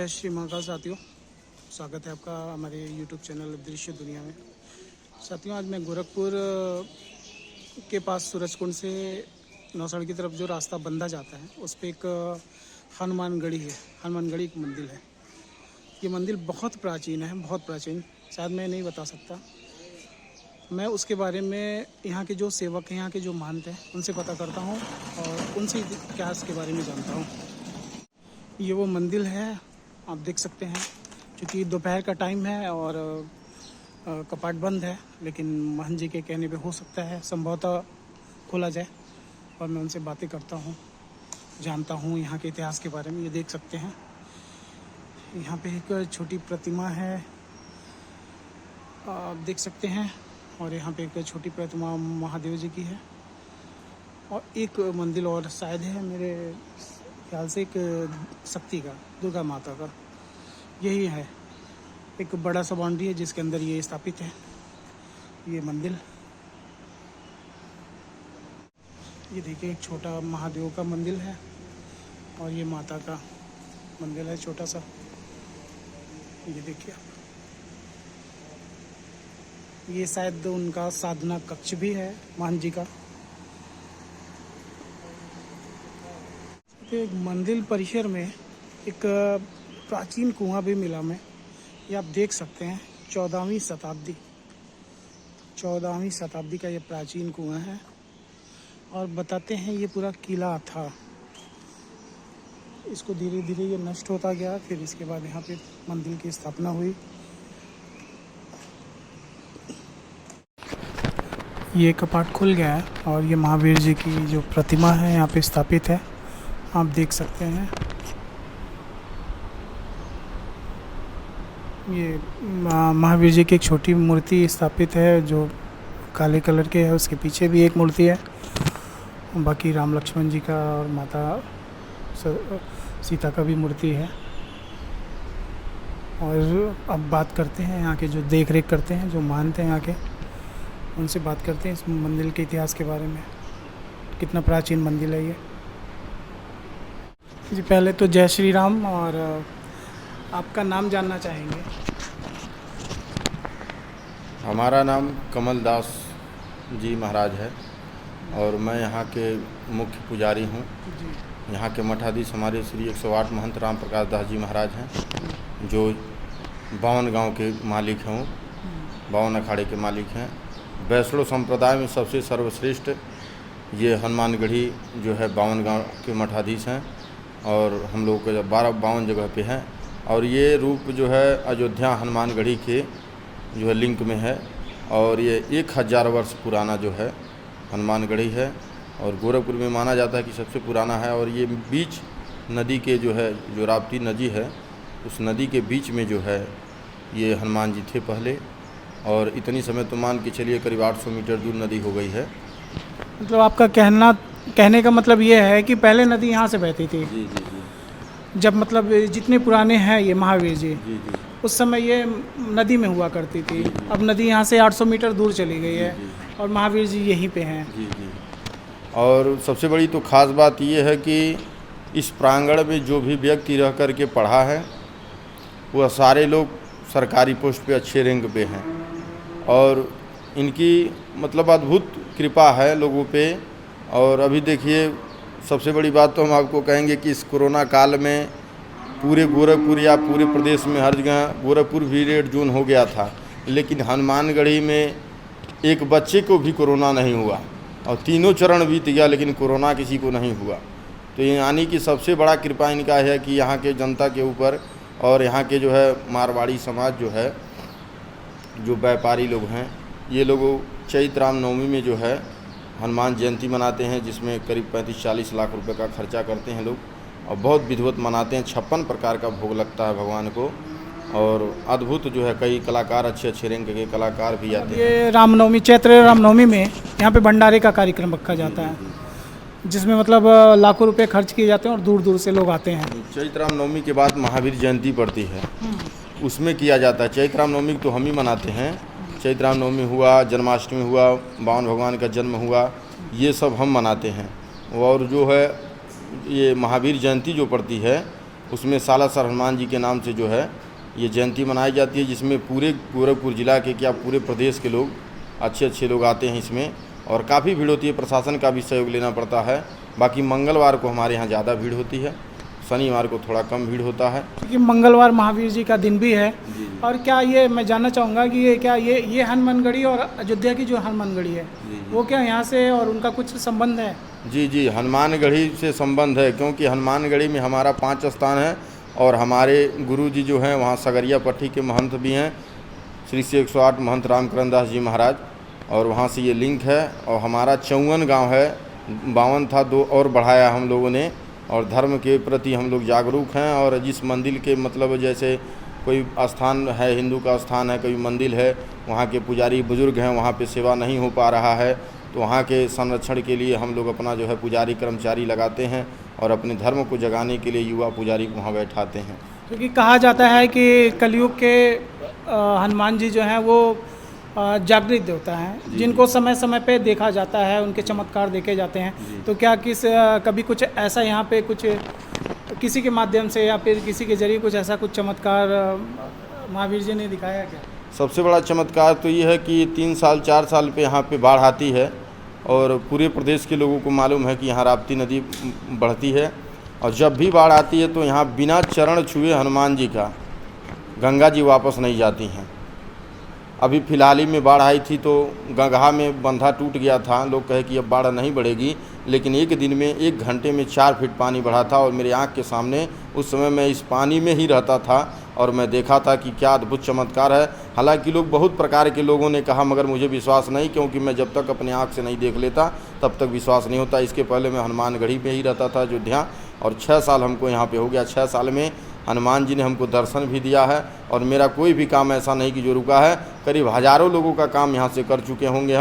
जय श्री महाकाल साथियों, स्वागत है आपका हमारे YouTube चैनल दृश्य दुनिया में। साथियों, आज मैं गोरखपुर के पास सूरजकुंड से नौसड़ की तरफ जो रास्ता बंदा जाता है उस पर एक हनुमानगढ़ी है। हनुमानगढ़ी एक मंदिर है। ये मंदिर बहुत प्राचीन है, बहुत प्राचीन, शायद मैं नहीं बता सकता। मैं उसके बारे में यहाँ के जो सेवक हैं, यहाँ के जो महंत हैं, उनसे पता करता हूँ और उनसे इतिहास के बारे में जानता हूँ। ये वो मंदिर है, आप देख सकते हैं। क्योंकि दोपहर का टाइम है और कपाट बंद है, लेकिन महंत जी के कहने पे हो सकता है संभवतः खोला जाए और मैं उनसे बातें करता हूँ, जानता हूँ यहाँ के इतिहास के बारे में। ये देख सकते हैं, यहाँ पे एक छोटी प्रतिमा है, आप देख सकते हैं। और यहाँ पे एक छोटी प्रतिमा महादेव जी की है और एक मंदिर और शायद है, मेरे ख्याल से एक शक्ति का, दुर्गा माता का, यही है। एक बड़ा सा बाउंड्री है जिसके अंदर ये स्थापित है, ये मंदिर। ये देखिए, एक छोटा महादेव का मंदिर है और ये माता का मंदिर है, छोटा सा। ये देखिए आप, ये शायद उनका साधना कक्ष भी है महंत जी का। एक मंदिर परिसर में एक प्राचीन कुआं भी मिला में, ये आप देख सकते हैं। 14वीं शताब्दी का ये प्राचीन कुआं है और बताते हैं ये पूरा किला था। इसको धीरे धीरे ये नष्ट होता गया, फिर इसके बाद यहाँ पे मंदिर की स्थापना हुई। ये कपाट खुल गया है और ये महावीर जी की जो प्रतिमा है यहाँ पे स्थापित है, आप देख सकते हैं। ये महावीर जी की एक छोटी मूर्ति स्थापित है जो काले कलर के है। उसके पीछे भी एक मूर्ति है, बाकी राम लक्ष्मण जी का और माता सीता का भी मूर्ति है। और अब बात करते हैं यहाँ के जो देख रेख करते हैं, जो मानते हैं यहाँ के, उनसे बात करते हैं इस मंदिर के इतिहास के बारे में, कितना प्राचीन मंदिर है ये। जी, पहले तो जय श्री राम। और आपका नाम जानना चाहेंगे? हमारा नाम कमल दास जी महाराज है और मैं यहाँ के मुख्य पुजारी हूँ। यहाँ के मठाधीश हमारे श्री 108 महंत राम प्रकाश दास जी महाराज हैं, जो 52 गांव के मालिक हैं, 52 अखाड़े के मालिक हैं। वैष्णव संप्रदाय में सबसे सर्वश्रेष्ठ ये हनुमानगढ़ी जो है 52 गांव के मठाधीश हैं और हम लोग के 52 जगह पे हैं। और ये रूप जो है अयोध्या हनुमानगढ़ी के जो है लिंक में है और ये 1000 वर्ष पुराना जो है हनुमानगढ़ी है और गोरखपुर में माना जाता है कि सबसे पुराना है। और ये बीच नदी के जो है, जो राप्ती नदी है, उस नदी के बीच में जो है ये हनुमान जी थे पहले। और इतनी समय तो मान के चलिए करीब 800 मीटर दूर नदी हो गई है। मतलब आपका कहने का मतलब ये है कि पहले नदी यहाँ से बहती थी? जी जी जी। जब मतलब जितने पुराने हैं ये महावीर जी, जी जी, उस समय ये नदी में हुआ करती थी। अब नदी यहाँ से 800 मीटर दूर चली गई है और महावीर जी यहीं पे हैं। जी जी। और सबसे बड़ी तो ख़ास बात ये है कि इस प्रांगण में जो भी व्यक्ति रह कर के पढ़ा है वह सारे लोग सरकारी पोस्ट पे अच्छे रैंक पे हैं और इनकी मतलब अद्भुत कृपा है लोगों पे। और अभी देखिए, सबसे बड़ी बात तो हम आपको कहेंगे कि इस कोरोना काल में पूरे गोरखपुर या पूरे प्रदेश में हर जगह, गोरखपुर भी रेड जोन हो गया था, लेकिन हनुमानगढ़ी में एक बच्चे को भी कोरोना नहीं हुआ और तीनों चरण बीत गया लेकिन कोरोना किसी को नहीं हुआ। तो यानी कि सबसे बड़ा कृपा इनका है कि यहाँ के जनता के ऊपर और यहाँ के जो है मारवाड़ी समाज जो है, जो व्यापारी लोग हैं, ये लोग चैत्र रामनवमी में जो है हनुमान जयंती मनाते हैं, जिसमें करीब 35-40 लाख रुपए का खर्चा करते हैं लोग और बहुत विधिवत मनाते हैं। 56 प्रकार का भोग लगता है भगवान को और अद्भुत जो है कई कलाकार, अच्छे अच्छे रैंक के कलाकार भी आते हैं। ये रामनवमी, चैत्र रामनवमी में यहाँ पे भंडारे का कार्यक्रम रखा जाता है, जिसमें मतलब लाखों रुपए खर्च किए जाते हैं और दूर दूर से लोग आते हैं। चैत्र रामनवमी के बाद महावीर जयंती पड़ती है, उसमें किया जाता है। चैत्र रामनवमी तो हम ही मनाते हैं। चैत्र रामनवमी हुआ, जन्माष्टमी हुआ, 52 भगवान का जन्म हुआ, ये सब हम मनाते हैं। और जो है ये महावीर जयंती जो पड़ती है उसमें सालासर हनुमान जी के नाम से जो है ये जयंती मनाई जाती है, जिसमें पूरे गोरखपुर ज़िला के क्या पूरे प्रदेश के लोग अच्छे अच्छे लोग आते हैं इसमें, और काफ़ी भीड़ होती है। प्रशासन का भी सहयोग लेना पड़ता है। बाकी मंगलवार को हमारे यहाँ ज़्यादा भीड़ होती है, शनिवार को थोड़ा कम भीड़ होता है। क्योंकि मंगलवार महावीर जी का दिन भी है। और क्या ये मैं जानना चाहूँगा कि ये क्या ये हनुमानगढ़ी और अयोध्या की जो हनुमानगढ़ी है वो क्या यहाँ से और उनका कुछ संबंध है? जी जी, हनुमानगढ़ी से संबंध है, क्योंकि हनुमानगढ़ी में हमारा 5 स्थान है और हमारे गुरु जी जो हैं वहाँ सगरिया पट्टी के महंत भी हैं, श्री 108 महंत रामकरण दास जी महाराज, और वहाँ से ये लिंक है। और हमारा 54 गांव है, 52 था, 2 और बढ़ाया हम लोगों ने। और धर्म के प्रति हम लोग जागरूक हैं, और जिस मंदिर के मतलब जैसे कोई स्थान है, हिंदू का स्थान है, कोई मंदिर है, वहाँ के पुजारी बुजुर्ग हैं, वहाँ पे सेवा नहीं हो पा रहा है, तो वहाँ के संरक्षण के लिए हम लोग अपना जो है पुजारी कर्मचारी लगाते हैं और अपने धर्म को जगाने के लिए युवा पुजारी को वहाँ बैठाते हैं। क्योंकि कहा जाता है कि कलयुग के हनुमान जी जो हैं वो जागृत देवता हैं, जिनको समय समय पे देखा जाता है, उनके चमत्कार देखे जाते हैं। तो क्या कभी कुछ ऐसा यहाँ पे कुछ किसी के माध्यम से या फिर किसी के जरिए कुछ ऐसा कुछ चमत्कार महावीर जी ने दिखाया क्या? सबसे बड़ा चमत्कार तो ये है कि 3 साल 4 साल पे यहाँ पे बाढ़ आती है, और पूरे प्रदेश के लोगों को मालूम है कि यहाँ राप्ती नदी बढ़ती है, और जब भी बाढ़ आती है तो यहाँ बिना चरण छुए हनुमान जी का गंगा जी वापस नहीं जाती हैं। अभी फिलहाल ही में बाढ़ आई थी तो गंगा में बंधा टूट गया था, लोग कहे कि अब बाढ़ नहीं बढ़ेगी, लेकिन एक दिन में 1 घंटे में 4 फीट पानी बढ़ा था, और मेरे आँख के सामने उस समय मैं इस पानी में ही रहता था और मैं देखा था कि क्या अद्भुत चमत्कार है। हालांकि लोग बहुत प्रकार के लोगों ने कहा, मगर मुझे विश्वास नहीं, क्योंकि मैं जब तक अपने आँख से नहीं देख लेता तब तक विश्वास नहीं होता। इसके पहले मैं हनुमानगढ़ी में ही रहता था, अयोध्या, और 6 साल हमको यहाँ पे हो गया। 6 साल में हनुमान जी ने हमको दर्शन भी दिया है, और मेरा कोई भी काम ऐसा नहीं कि जो रुका है। करीब हज़ारों लोगों का काम यहाँ से कर चुके होंगे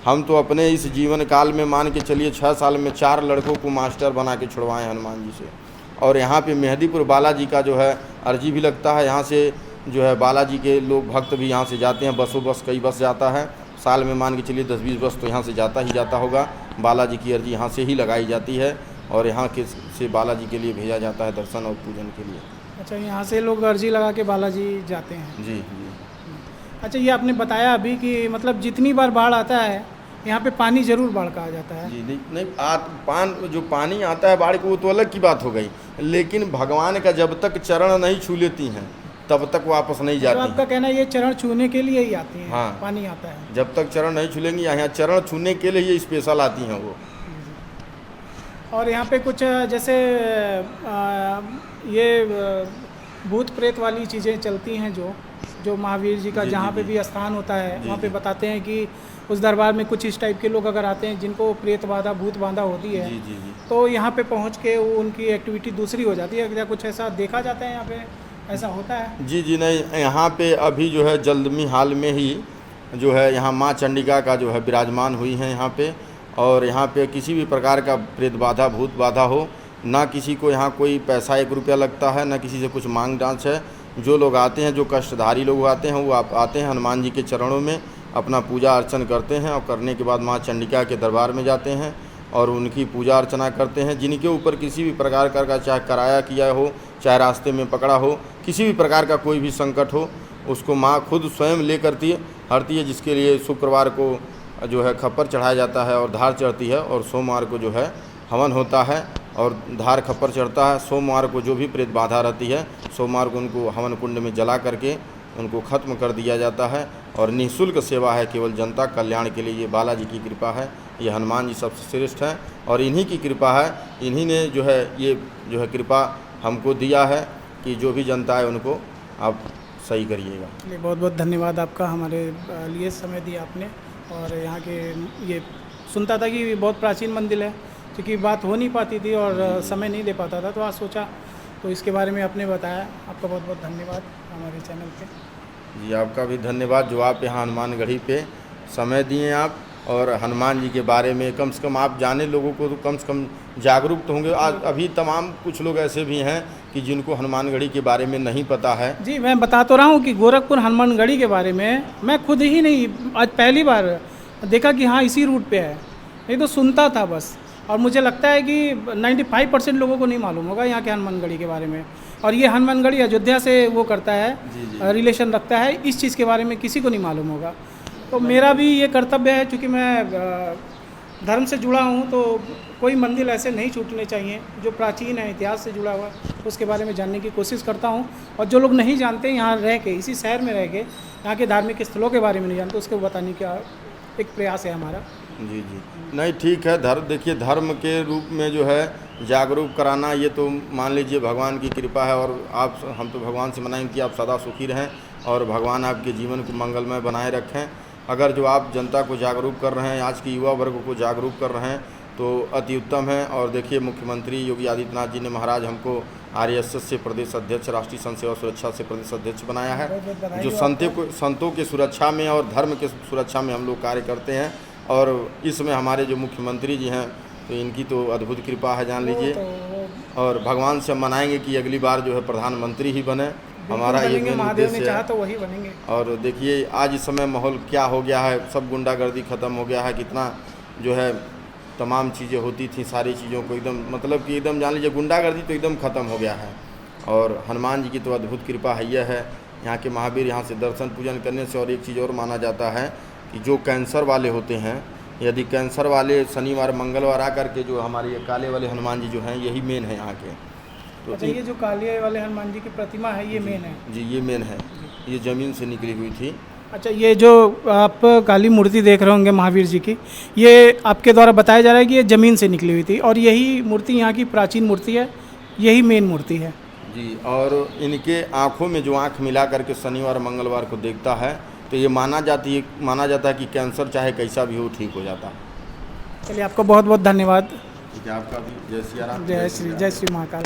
हम तो अपने इस जीवन काल में मान के चलिए 6 साल में 4 लड़कों को मास्टर बना के छुड़वाए हनुमान जी से। और यहाँ पे मेहंदीपुर बालाजी का जो है अर्जी भी लगता है, यहाँ से जो है बालाजी के लोग भक्त भी यहाँ से जाते हैं, बस कई बस जाता है, साल में मान के चलिए 10-20 बस तो यहाँ से जाता ही जाता होगा। बालाजी की अर्जी यहाँ से ही लगाई जाती है, और यहाँ के से बालाजी के लिए भेजा जाता है दर्शन और पूजन के लिए। अच्छा, यहाँ से लोग अर्जी लगा के बालाजी जाते हैं? जी। अच्छा, ये आपने बताया अभी कि मतलब जितनी बार बाढ़ आता है यहाँ पे पानी जरूर बाढ़ का आ जाता है। जी नहीं, जो पानी आता है बाढ़ को वो तो अलग की बात हो गई, लेकिन भगवान का जब तक चरण नहीं छू लेती हैं तब तक वापस नहीं जाती। तो आपका कहना है ये चरण छूने के लिए ही आती हैं? हाँ, पानी आता है। जब तक चरण नहीं छूलेंगी, यहाँ चरण छूने के लिए ये स्पेशल आती हैं वो। और यहाँ पे कुछ जैसे ये भूत प्रेत वाली चीज़ें चलती हैं जो महावीर जी का जहाँ पे भी स्थान होता है वहाँ पे बताते हैं कि उस दरबार में कुछ इस टाइप के लोग अगर आते हैं जिनको प्रेत बाधा भूत बाधा होती है, तो यहाँ पे पहुँच के वो उनकी एक्टिविटी दूसरी हो जाती है। क्या कुछ ऐसा देखा जाता है यहाँ पे, ऐसा होता है? जी नहीं, यहाँ पे अभी जो है जल्द में हाल में ही जो है यहाँ माँ चंडिका का जो है विराजमान हुई हैं यहाँ पे, और यहाँ पे किसी भी प्रकार का प्रेत बाधा भूत बाधा हो ना, किसी को यहाँ कोई पैसा 1 रुपया लगता है, ना किसी से कुछ मांग डांच है। जो लोग आते हैं, जो कष्टधारी लोग आते हैं, वो आते हैं हनुमान जी के चरणों में, अपना पूजा अर्चन करते हैं, और करने के बाद माँ चंडिका के दरबार में जाते हैं और उनकी पूजा अर्चना करते हैं। जिनके ऊपर किसी भी प्रकार का चाहे किराया किया हो, चाहे रास्ते में पकड़ा हो, किसी भी प्रकार का कोई भी संकट हो, उसको माँ खुद स्वयं ले करती है, हरती है, जिसके लिए शुक्रवार को जो है खप्पर चढ़ाया जाता है और धार चढ़ती है, और सोमवार को जो है हवन होता है और धार खप्पर चढ़ता है। सोमवार को जो भी प्रेत बाधा रहती है, सोमवार को उनको हवन कुंड में जला करके उनको ख़त्म कर दिया जाता है, और निःशुल्क सेवा है, केवल जनता कल्याण के लिए। ये बालाजी की कृपा है, ये हनुमान जी सबसे श्रेष्ठ हैं, और इन्हीं की कृपा है, इन्हीं ने जो है ये जो है कृपा हमको दिया है कि जो भी जनता है उनको आप सही करिएगा। चलिए, बहुत बहुत धन्यवाद आपका, हमारे लिए समय दिया आपने। और यहाँ के ये सुनता था कि बहुत प्राचीन मंदिर है, क्योंकि बात हो नहीं पाती थी और समय नहीं दे पाता था, तो आज सोचा तो इसके बारे में आपने बताया। आपका बहुत बहुत धन्यवाद हमारे चैनल पे। जी, आपका भी धन्यवाद जो आप यहाँ हनुमानगढ़ी पे समय दिए आप, और हनुमान जी के बारे में कम से कम आप जाने, लोगों को तो कम से कम जागरूक तो होंगे। आज अभी तमाम कुछ लोग ऐसे भी हैं कि जिनको हनुमानगढ़ी के बारे में नहीं पता है। जी, मैं बता तो रहा हूँ कि गोरखपुर हनुमानगढ़ी के बारे में मैं खुद ही नहीं, आज पहली बार देखा कि हाँ इसी रूट पे है, नहीं तो सुनता था बस। और मुझे लगता है कि 95% लोगों को नहीं मालूम होगा यहाँ के हनुमानगढ़ी के बारे में। और ये हनुमानगढ़ी अयोध्या से वो करता है, रिलेशन रखता है, इस चीज़ के बारे में किसी को नहीं मालूम होगा। तो मेरा भी ये कर्तव्य है, चूँकि मैं धर्म से जुड़ा हूँ, तो कोई मंदिर ऐसे नहीं छूटने चाहिए जो प्राचीन है, इतिहास से जुड़ा हुआ, उसके बारे में जानने की कोशिश करता हूँ। और जो लोग नहीं जानते, यहाँ रह के, इसी शहर में रह के यहाँ के धार्मिक स्थलों के बारे में नहीं जानते, उसको बताने का एक प्रयास है हमारा। जी जी, नहीं ठीक है। देखिए धर्म के रूप में जो है जागरूक कराना, ये तो मान लीजिए भगवान की कृपा है। और हम तो भगवान से मनाएंगे कि आप सदा सुखी रहें और भगवान आपके जीवन को मंगलमय बनाए रखें। अगर जो आप जनता को जागरूक कर रहे हैं, आज के युवा वर्ग को जागरूक कर रहे हैं, तो अति उत्तम है। और देखिए मुख्यमंत्री योगी आदित्यनाथ जी ने महाराज हमको RSS से प्रदेश अध्यक्ष, राष्ट्रीय संत सेवा सुरक्षा से प्रदेश अध्यक्ष बनाया है, जो संतों की सुरक्षा में और धर्म के सुरक्षा में हम लोग कार्य करते हैं। और इसमें हमारे जो मुख्यमंत्री जी हैं, तो इनकी तो अद्भुत कृपा है, जान लीजिए। और भगवान से हम मनाएंगे कि अगली बार जो है प्रधानमंत्री ही बने, हमारा ये मेन उद्देश्य है। तो वही बनेंगे। और देखिए आज इस समय माहौल क्या हो गया है, सब गुंडागर्दी ख़त्म हो गया है, कितना जो है तमाम चीज़ें होती थी, सारी चीज़ों को एकदम मतलब कि एकदम जान लीजिए गुंडागर्दी तो एकदम ख़त्म हो गया है। और हनुमान जी की तो अद्भुत कृपा है। यह है यहाँ के महावीर, यहाँ से दर्शन पूजन करने से। और एक चीज़ और माना जाता है कि जो कैंसर वाले होते हैं, यदि कैंसर वाले शनिवार मंगलवार आकर के, जो हमारे ये काले वाले हनुमान जी जो हैं, यही मेन है यहाँ के। तो अच्छा, ये जो काले वाले हनुमान जी की प्रतिमा है, ये मेन है? जी, ये मेन है, ये ज़मीन से निकली हुई थी। अच्छा, ये जो आप काली मूर्ति देख रहे होंगे महावीर जी की, ये आपके द्वारा बताया जा रहा है कि ये ज़मीन से निकली हुई थी, और यही मूर्ति यहाँ की प्राचीन मूर्ति है, यही मेन मूर्ति है जी। और इनके आँखों में जो आँख मिला करके शनिवार मंगलवार को देखता है, तो ये माना जाता है कि कैंसर चाहे कैसा भी हो, ठीक हो जाता है। चलिए, आपको बहुत बहुत धन्यवाद। ठीक है, आपका भी जय सिया राम। जय श्री महाकाल।